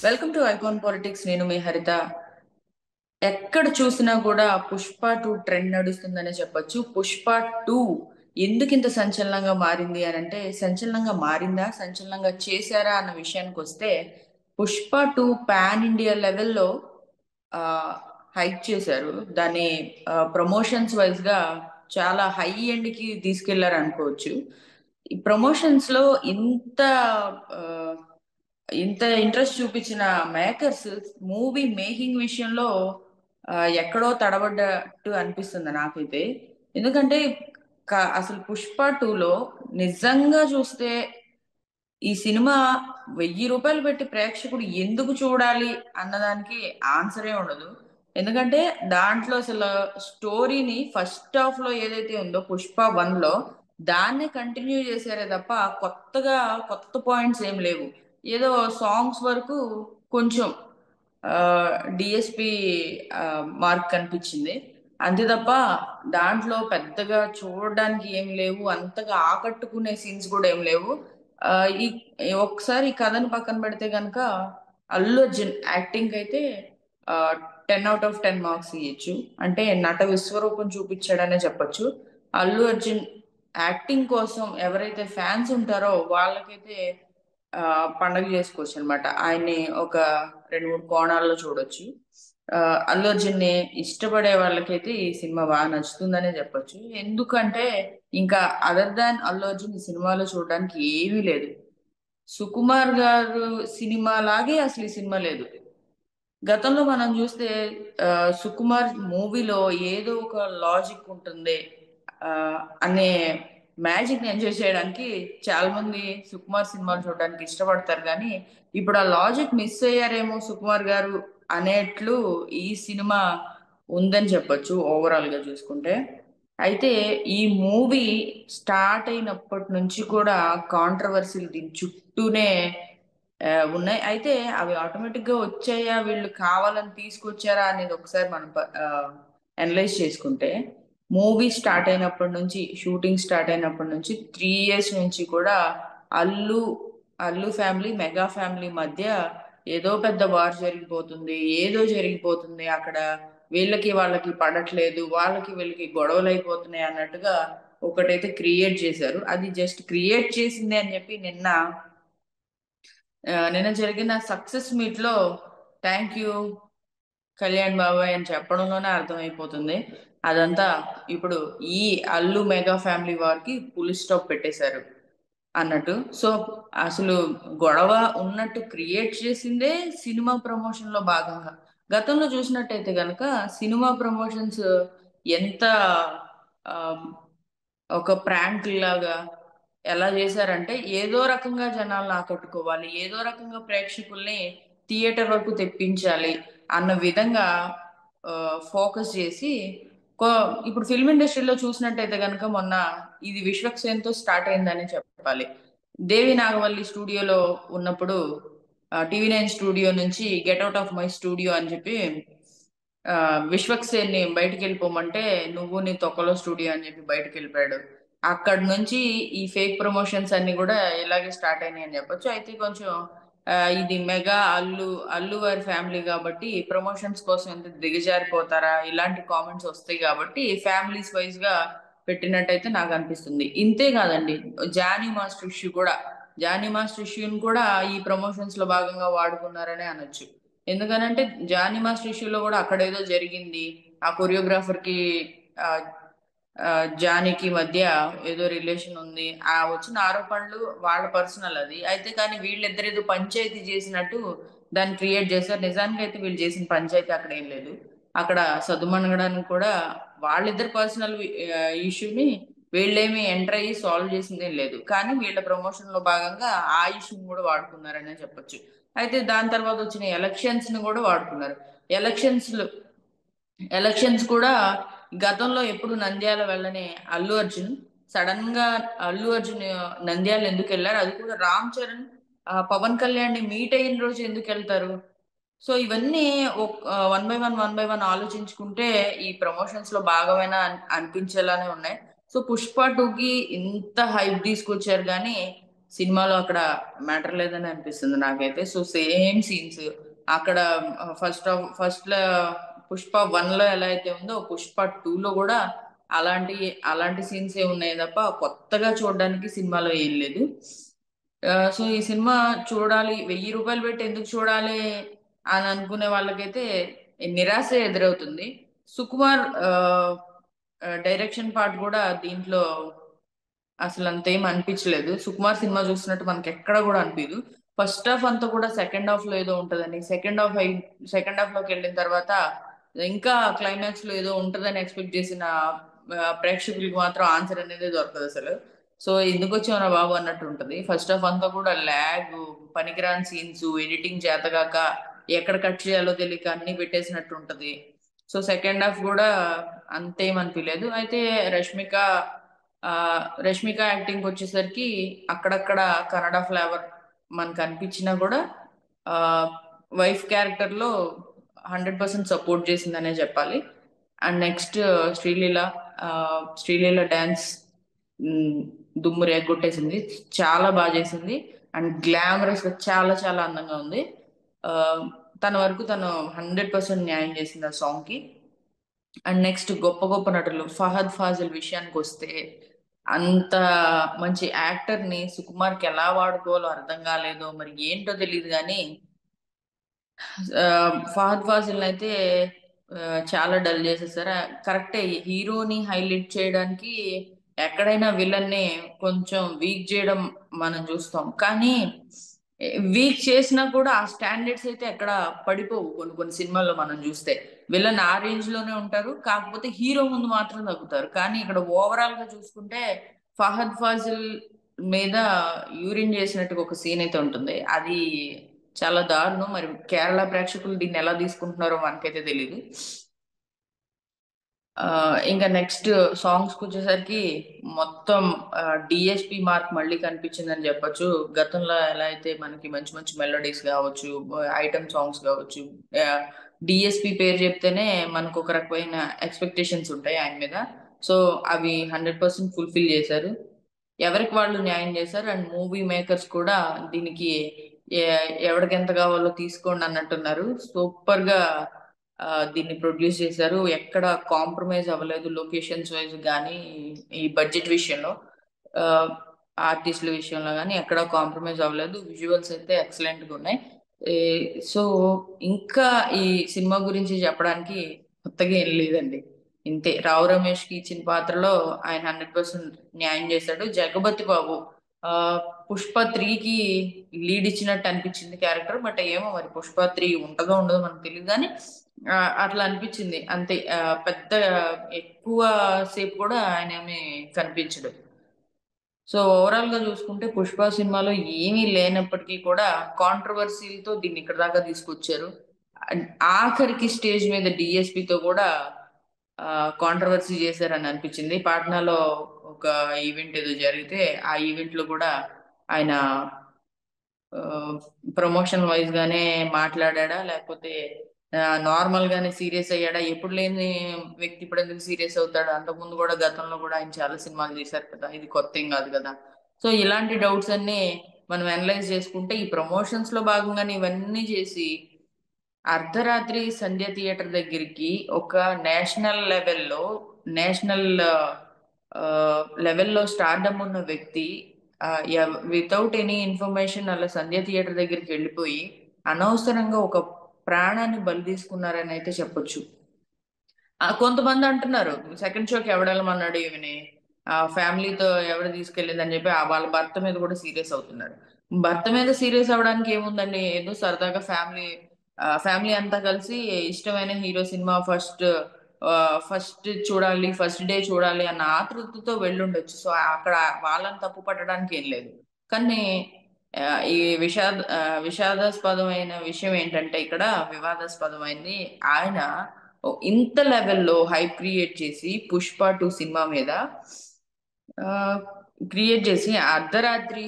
Welcome to icon politics. నేను మీ హరిత. ఎక్కడ చూసినా కూడా పుష్ప 2 ట్రెండ్ నడుస్తుందనే చెప్పొచ్చు. పుష్ప 2 ఎందుకు ఇంత సంచలనంగా మారింది అని అంటే, సంచలనంగా మారిందా, సంచలనంగా చేశారా అన్న విషయానికి వస్తే, పుష్ప 2 పాన్ ఇండియా లెవెల్లో హైక్ చేశారు. దాన్ని ప్రమోషన్స్ వైజ్ గా చాలా హై ఎండ్ కి తీసుకెళ్లారు అనుకోవచ్చు. ఈ ప్రమోషన్స్ లో ఇంత ఆ, ఇంత ఇంట్రెస్ట్ చూపించిన మేకర్స్ మూవీ మేకింగ్ విషయంలో ఎక్కడో తడబడ్డట్టు అనిపిస్తుంది నాకైతే. ఎందుకంటే అసలు పుష్ప 2లో నిజంగా చూస్తే ఈ సినిమా 1000 రూపాయలు పెట్టి ప్రేక్షకుడు ఎందుకు చూడాలి అన్నదానికి ఆన్సరే ఉండదు. ఎందుకంటే దాంట్లో అసలు స్టోరీని ఫస్ట్ హాఫ్ లో ఏదైతే ఉందో పుష్ప 1లో దాన్నే కంటిన్యూ చేశారే తప్ప కొత్తగా కొత్త పాయింట్స్ ఏం లేవు. ఏదో సాంగ్స్ వరకు కొంచెం డిఎస్పి మార్క్ కనిపించింది, అంతే తప్ప దాంట్లో పెద్దగా చూడడానికి ఏం లేవు, అంతగా ఆకట్టుకునే సీన్స్ కూడా ఏం లేవు. ఆ, ఈ ఒకసారి ఈ కథను పక్కన పెడితే గనక అల్లు అర్జున్ యాక్టింగ్ అయితే 10/10 మార్క్స్ ఇవ్వచ్చు. అంటే నట విశ్వరూపం చూపించాడనే చెప్పొచ్చు. అల్లు అర్జున్ యాక్టింగ్ కోసం ఎవరైతే ఫ్యాన్స్ ఉంటారో వాళ్ళకైతే ఆ, పండగ చేసుకోవచ్చు అనమాట. ఆయన్ని ఒక 2-3 కోణాల్లో చూడొచ్చు. ఆ, అల్లు అర్జున్ ని ఇష్టపడే వాళ్ళకైతే ఈ సినిమా బాగా నచ్చుతుందనే చెప్పొచ్చు. ఎందుకంటే ఇంకా అదర్ దాన్ అల్లు అర్జున్ ఈ సినిమాలో చూడడానికి ఏమీ లేదు. సుకుమార్ గారు సినిమా లాగే అసలు ఈ సినిమా లేదు. గతంలో మనం చూస్తే ఆ, సుకుమార్ మూవీలో ఏదో ఒక లాజిక్ ఉంటుంది ఆ, అనే మ్యాజిక్ ని ఎంజాయ్ చేయడానికి చాలా మంది సుకుమార్ సినిమాలు చూడడానికి ఇష్టపడతారు. కానీ ఇప్పుడు ఆ లాజిక్ మిస్ అయ్యారేమో సుకుమార్ గారు అనేట్లు ఈ సినిమా ఉందని చెప్పొచ్చు ఓవరాల్ గా చూసుకుంటే. అయితే ఈ మూవీ స్టార్ట్ అయినప్పటి నుంచి కూడా కాంట్రవర్సీలు దీని చుట్టూనే ఉన్నాయి. అయితే అవి ఆటోమేటిక్ గా వచ్చాయా, వీళ్ళు కావాలని తీసుకొచ్చారా అనేది ఒకసారి మనం అనలైజ్ చేసుకుంటే, మూవీ స్టార్ట్ అయినప్పటి నుంచి, షూటింగ్ స్టార్ట్ అయినప్పటి నుంచి 3 ఇయర్స్ నుంచి కూడా Allu Allu family mega family మధ్య ఏదో పెద్ద వార్ జరిగిపోతుంది, ఏదో జరిగిపోతుంది అక్కడ, వీళ్ళకి వాళ్ళకి పడట్లేదు, వాళ్ళకి వీళ్ళకి గొడవలు అయిపోతున్నాయి అన్నట్టుగా ఒకటైతే క్రియేట్ చేశారు. అది జస్ట్ క్రియేట్ చేసింది అని చెప్పి నిన్న జరిగిన సక్సెస్ మీట్ లో థ్యాంక్ యూ కళ్యాణ్ బాబాయ్ అని చెప్పడంలోనే అర్థమైపోతుంది. అదంతా ఇప్పుడు ఈ అల్లు మెగా ఫ్యామిలీ వారికి ఫుల్ స్టాప్ పెట్టేశారు అన్నట్టు. సో అసలు గొడవ ఉన్నట్టు క్రియేట్ చేసిందే సినిమా ప్రమోషన్ లో భాగంగా. గతంలో చూసినట్టయితే గనక సినిమా ప్రమోషన్స్ ఎంత ఆ, ఒక ప్రాంక్ లాగా ఎలా చేశారంటే, ఏదో రకంగా జనాలను ఆకట్టుకోవాలి, ఏదో రకంగా ప్రేక్షకుల్ని థియేటర్ వరకు తెప్పించాలి అన్న విధంగా ఫోకస్ చేసి ఇప్పుడు ఫిల్మ్ ఇండస్ట్రీలో చూసినట్టయితే కనుక మొన్న ఇది విశ్వక్సేన్తో స్టార్ట్ అయిందని చెప్పాలి. దేవి నాగవల్లి స్టూడియోలో ఉన్నప్పుడు టీవీ 9 స్టూడియో నుంచి get out of my studio అని చెప్పి ఆ, విశ్వక్సేన్ని బయటికి వెళ్ళిపోమంటే నువ్వు నీ తొక్కలో స్టూడియో అని చెప్పి బయటికి వెళ్ళిపోయాడు. అక్కడ నుంచి ఈ ఫేక్ ప్రమోషన్స్ అన్ని కూడా ఇలాగే స్టార్ట్ అయినాయి అని చెప్పొచ్చు. అయితే కొంచెం ఇది మెగా అల్లు వారి ఫ్యామిలీ కాబట్టి ప్రమోషన్స్ కోసం ఎంత దిగజారిపోతారా ఇలాంటి కామెంట్స్ వస్తాయి కాబట్టి ఫ్యామిలీస్ వైజ్ గా పెట్టినట్టయితే నాకు అనిపిస్తుంది. ఇంతే కాదండి, జానీ మాస్టర్ ఇష్యూ కూడా, జానీ మాస్టర్ ఇష్యూని కూడా ఈ ప్రమోషన్స్ లో భాగంగా వాడుకున్నారనే అనొచ్చు. ఎందుకనంటే జానీ మాస్టర్ ఇష్యూలో కూడా అక్కడ ఏదో జరిగింది, ఆ కొరియోగ్రాఫర్ కి ఆ, ఆ, జానీకి మధ్య ఏదో రిలేషన్ ఉంది, ఆ వచ్చిన ఆరోపణలు వాళ్ళ పర్సనల్ అది. అయితే కానీ వీళ్ళిద్దరు ఏదో పంచాయతీ చేసినట్టు దాన్ని క్రియేట్ చేశారు. నిజానికి అయితే వీళ్ళు చేసిన పంచాయతీ అక్కడ ఏం లేదు. అక్కడ సద్దుమణగడానికి కూడా వాళ్ళిద్దరు పర్సనల్ ఇష్యూని వీళ్ళేమి ఎంటర్ అయ్యి సాల్వ్ చేసిందేం లేదు. కానీ వీళ్ళ ప్రమోషన్ లో భాగంగా ఆ ఇష్యూని కూడా వాడుకున్నారనే చెప్పొచ్చు. అయితే దాని తర్వాత వచ్చిన ఎలక్షన్స్ ని కూడా వాడుకున్నారు. ఎలక్షన్స్ ఎలక్షన్స్ కూడా గతంలో ఎప్పుడు నంద్యాల వెళ్ళని అల్లు అర్జున్ సడన్ గా అల్లు అర్జున్ నంద్యాల ఎందుకు వెళ్ళారు, అది కూడా రామ్ చరణ్ పవన్ కళ్యాణ్ ని మీట్ అయిన రోజు ఎందుకు వెళ్తారు? సో ఇవన్నీ వన్ బై వన్ ఆలోచించుకుంటే ఈ ప్రమోషన్స్ లో భాగమైన అనిపించేలానే ఉన్నాయి. సో పుష్ప 2కి ఇంత హైప్ తీసుకొచ్చారు కానీ సినిమాలో అక్కడ మ్యాటర్ లేదని అనిపిస్తుంది నాకైతే. సో సేమ్ సీన్స్ అక్కడ ఫస్ట్ లో పుష్ప 1 లో ఎలా అయితే ఉందో పుష్ప 2 లో కూడా అలాంటి అలాంటి సీన్స్ ఏ ఉన్నాయి తప్ప కొత్తగా చూడడానికి సినిమాలో ఏం లేదు. సో ఈ సినిమా చూడాలి, 1000 రూపాయలు పెట్టి ఎందుకు చూడాలి అని అనుకునే వాళ్ళకైతే నిరాశ ఎదురవుతుంది. సుకుమార్ డైరెక్షన్ పార్ట్ కూడా దీంట్లో అసలు అంతేం అనిపించలేదు. సుకుమార్ సినిమా చూస్తున్నట్టు మనకి ఎక్కడ కూడా అనిపించదు. ఫస్ట్ హాఫ్ అంతా కూడా సెకండ్ హాఫ్ లో ఏదో ఉంటదని, సెకండ్ హాఫ్ లోకి వెళ్ళిన తర్వాత ఇంకా క్లైమాక్స్ లో ఏదో ఉంటదని ఎక్స్పెక్ట్ చేసిన ప్రేక్షకులకు మాత్రం ఆన్సర్ అనేది దొరకదు అసలు. సో ఎందుకు వచ్చావురా బాబు అన్నట్టు ఉంటది. ఫస్ట్ హాఫ్ అంతా కూడా ల్యాగ్, పనికిరాని సీన్స్, ఎడిటింగ్ చేతగాక ఎక్కడ కట్ చేయాలో తెలియక అన్ని పెట్టేసినట్టు ఉంటది. సో సెకండ్ హాఫ్ కూడా అంతేం అనిపించలేదు. అయితే రష్మిక ఆ రష్మిక యాక్టింగ్ వచ్చేసరికి అక్కడక్కడ కన్నడ ఫ్లేవర్ మనకు అనిపించినా కూడా ఆ వైఫ్ క్యారెక్టర్ లో 100% సపోర్ట్ చేసిందనే చెప్పాలి. అండ్ నెక్స్ట్ శ్రీలీల ఆ, శ్రీలీల డాన్స్ దుమ్ము రేగొట్టేసింది. చాలా బాగా చేసింది. అండ్ గ్లామరస్ గా చాలా చాలా అందంగా ఉంది. ఆ, తన వరకు తను 100% న్యాయం చేసింది ఆ సాంగ్ కి. అండ్ నెక్స్ట్ గొప్ప గొప్ప నటులు ఫహద్ ఫాజిల్ విషయానికి వస్తే అంత మంచి యాక్టర్ ని సుకుమార్కి ఎలా వాడుకోవాలో అర్థం కాలేదో మరి ఏంటో తెలియదు కానీ ఆ, ఫహద్ ఫాజిల్ అయితే ఆ, చాలా డల్ చేసేసారు. కరెక్టే, హీరోని హైలైట్ చేయడానికి ఎక్కడైనా విలన్ ని కొంచెం వీక్ చేయడం మనం చూస్తాం. కానీ వీక్ చేసినా కూడా ఆ స్టాండర్డ్స్ అయితే ఎక్కడ పడిపోవు. కొన్ని కొన్ని సినిమాల్లో మనం చూస్తే విలన్ ఆ రేంజ్ లోనే ఉంటారు, కాకపోతే హీరో ముందు మాత్రం తగ్గుతారు. కానీ ఇక్కడ ఓవరాల్ గా చూసుకుంటే ఫహద్ ఫాజిల్ మీద యూరిన్ చేసినట్టుగా ఒక సీన్ అయితే ఉంటుంది. అది చాలా దారుణం. మరి కేరళ ప్రేక్షకులు దీన్ని ఎలా తీసుకుంటున్నారో మనకైతే తెలియదు. ఆ, ఇంకా నెక్స్ట్ సాంగ్స్ కి వచ్చేసరికి మొత్తం డిఎస్పి మార్క్ మళ్ళీ కనిపించిందని చెప్పొచ్చు. గతంలో ఎలా అయితే మనకి మంచి మంచి మెలోడీస్ కావచ్చు, ఐటమ్ సాంగ్స్ కావచ్చు, డిఎస్పి పేరు చెప్తేనే మనకు ఒక రకమైన ఎక్స్పెక్టేషన్స్ ఉంటాయి ఆయన మీద. సో అవి 100% ఫుల్ఫిల్ చేశారు. ఎవరికి వాళ్ళు న్యాయం చేశారు. అండ్ మూవీ మేకర్స్ కూడా దీనికి ఎవరికి ఎంత కావాలో తీసుకోండి అన్నట్టున్నారు. సూపర్ గా దీన్ని ప్రొడ్యూస్ చేశారు. ఎక్కడ కాంప్రమైజ్ అవ్వలేదు లొకేషన్స్ వైజ్ కానీ, ఈ బడ్జెట్ విషయంలో, ఆర్టిస్టుల విషయంలో కానీ ఎక్కడ కాంప్రమైజ్ అవ్వలేదు. విజువల్స్ అయితే ఎక్సలెంట్ గా ఉన్నాయి. సో ఇంకా ఈ సినిమా గురించి చెప్పడానికి కొత్తగా ఏం లేదండి. ఇంతే, రావు రమేష్ కి ఇచ్చిన పాత్రలో ఆయన 100% న్యాయం చేశాడు. జగపతి బాబు ఆ పుష్ప 3కి లీడ్ ఇచ్చినట్టు అనిపించింది క్యారెక్టర్. బట్ ఏమో మరి పుష్ప 3 ఉంటుందో ఉండదో మనకు తెలియదు కానీ అట్లా అనిపించింది అంతే. పెద్ద ఎక్కువ సేపు కూడా ఆయన ఏమి కనిపించడు. సో ఓవరాల్ గా చూసుకుంటే పుష్ప సినిమాలో ఏమీ లేనప్పటికీ కూడా కాంట్రవర్సీలతో దీన్ని ఇక్కడ దాకా తీసుకొచ్చారు. అండ్ ఆఖరికి స్టేజ్ మీద డిఎస్పితో కూడా కాంట్రవర్సీ చేశారని అనిపించింది. పాట్నాలో ఒక ఈవెంట్ ఏదో జరిగితే ఆ ఈవెంట్ లో కూడా ఆయన ప్రమోషన్ వైజ్ గానే మాట్లాడా, లేకపోతే నార్మల్ గానే సీరియస్ అయ్యాడా? ఎప్పుడు లేని వ్యక్తి ఇప్పుడు ఎందుకు సీరియస్ అవుతాడు? అంతకుముందు కూడా గతంలో కూడా ఆయన చాలా సినిమాలు చేశారు కదా, ఇది కొత్త ఏం కాదు కదా. సో ఇలాంటి డౌట్స్ అన్ని మనం అనలైజ్ చేసుకుంటే ఈ ప్రమోషన్స్ లో భాగంగానే ఇవన్నీ చేసి అర్ధరాత్రి సంధ్య థియేటర్ దగ్గరికి ఒక నేషనల్ లెవెల్లో నేషనల్ లెవెల్లో స్టార్డమ్ ఉన్న వ్యక్తి వితౌట్ ఎనీ ఇన్ఫర్మేషన్ అలా సంధ్య థియేటర్ దగ్గరికి వెళ్ళిపోయి అనవసరంగా ఒక ప్రాణాన్ని బలి తీసుకున్నారని అయితే చెప్పొచ్చు. కొంతమంది అంటున్నారు సెకండ్ షోకి ఎవడెళ్ళమన్నాడు ఈమెని, ఫ్యామిలీతో ఎవరు తీసుకెళ్ళిందని చెప్పి వాళ్ళ భర్త మీద కూడా సీరియస్ అవుతున్నారు. భర్త మీద సీరియస్ అవ్వడానికి ఏముందండి, ఏదో సరదాగా ఫ్యామిలీ అంతా కలిసి ఇష్టమైన హీరో సినిమా ఫస్ట్ చూడాలి, ఫస్ట్ డే చూడాలి అన్న ఆతృతతో వెళ్ళుండొచ్చు. సో అక్కడ వాళ్ళని తప్పు పట్టడానికి ఏం లేదు. కానీ ఆ, ఈ విషాదాస్పదమైన విషయం ఏంటంటే, ఇక్కడ వివాదాస్పదమైంది ఆయన ఇంత లెవెల్లో హైప్ క్రియేట్ చేసి పుష్ప 2 సినిమా మీద క్రియేట్ చేసి అర్ధరాత్రి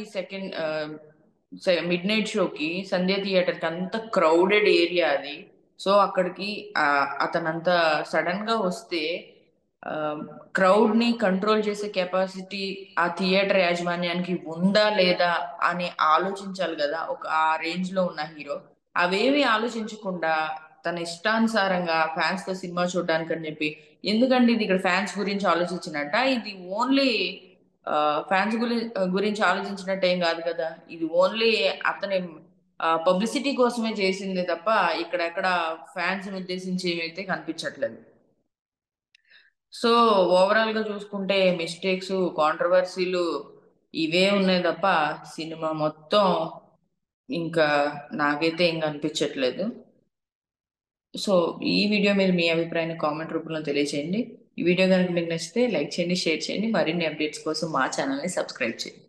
మిడ్ నైట్ షోకి సంధ్య థియేటర్ కి అంత క్రౌడెడ్ ఏరియా అది. సో అక్కడికి అతనంత సడన్ గా వస్తే క్రౌడ్ని కంట్రోల్ చేసే కెపాసిటీ ఆ థియేటర్ యాజమాన్యానికి ఉందా లేదా అని ఆలోచించాలి కదా, ఒక ఆ రేంజ్లో ఉన్న హీరో అవేమి ఆలోచించకుండా తన ఇష్టానుసారంగా ఫ్యాన్స్తో సినిమా చూడడానికి అని చెప్పి, ఎందుకండి ఇది ఇక్కడ ఫ్యాన్స్ గురించి ఆలోచించినట్ట, ఇది ఓన్లీ ఫ్యాన్స్ గురించి ఆలోచించినట్టు ఏం కాదు కదా, ఇది ఓన్లీ అతని పబ్లిసిటీ కోసమే చేసింది తప్ప ఇక్కడెక్కడ ఫ్యాన్స్ ఉద్దేశించి ఏమైతే కనిపించట్లేదు. సో ఓవరాల్ గా చూసుకుంటే మిస్టేక్స్, కాంట్రవర్సీలు ఇవే ఉన్నాయి తప్ప సినిమా మొత్తం ఇంకా నాకైతే ఏం కనిపించట్లేదు. సో ఈ వీడియో మీద మీ అభిప్రాయాన్ని కామెంట్ రూపంలో తెలియచేయండి. ఈ వీడియో కనుక మీకు నచ్చితే లైక్ చేయండి, షేర్ చేయండి. మరిన్ని అప్డేట్స్ కోసం మా ఛానల్ని సబ్స్క్రైబ్ చేయండి.